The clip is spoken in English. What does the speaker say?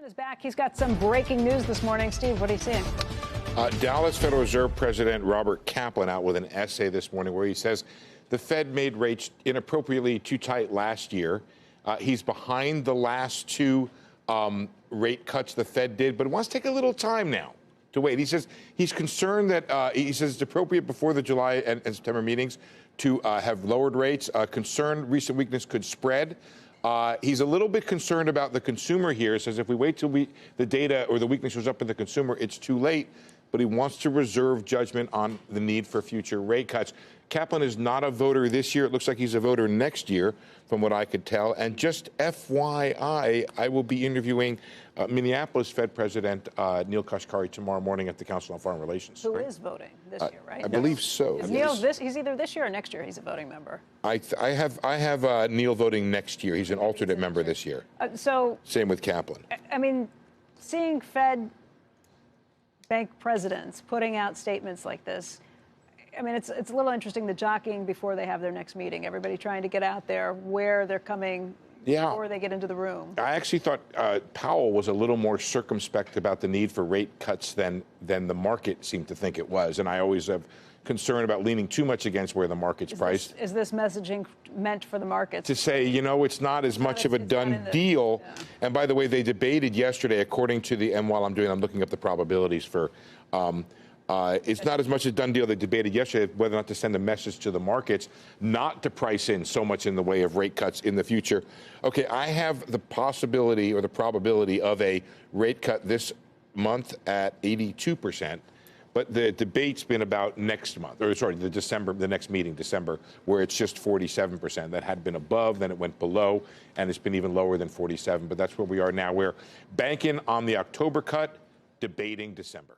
Is back. He's got some breaking news this morning. Steve, what are you seeing? Dallas Federal Reserve President Robert Kaplan out with an essay this morning where he says the Fed made rates inappropriately too tight last year. He's behind the last two rate cuts the Fed did, but wants to take a little time now to wait. He says he's concerned that he says it's appropriate before the July and September meetings to have lowered rates. Concerned recent weakness could spread. He's a little bit concerned about the consumer here. Says if we wait till the data or the weakness shows up in the consumer, it's too late. But he wants to reserve judgment on the need for future rate cuts. Kaplan is not a voter this year. It looks like he's a voter next year, from what I could tell. And just FYI, I will be interviewing Minneapolis Fed President Neel Kashkari tomorrow morning at the Council on Foreign Relations. Who is voting this year, right? I believe so. Is Neel he's either this year or next year. He's a voting member. I have Neel voting next year. He's an alternate member this year. Same with Kaplan. I mean, seeing Fed bank presidents putting out statements like this, I mean, it's a little interesting, the jockeying before they have their next meeting. Everybody trying to get out there where they're coming before they get into the room. I actually thought Powell was a little more circumspect about the need for rate cuts than the market seemed to think it was. And I always have concern about leaning too much against where the market's priced. Is this messaging meant for the markets? To say, you know, it's not as much of a done deal. Yeah. And by the way, they debated yesterday, according to and while I'm looking up the probabilities for, it's not as much a done deal. They debated yesterday whether or not to send a message to the markets not to price in so much in the way of rate cuts in the future. Okay, I have the possibility or the probability of a rate cut this month at 82%. But the debate's been about next month, or sorry, the next meeting, December, where it's just 47%. That had been above, then it went below, and it's been even lower than 47. But that's where we are now. We're banking on the October cut, debating December.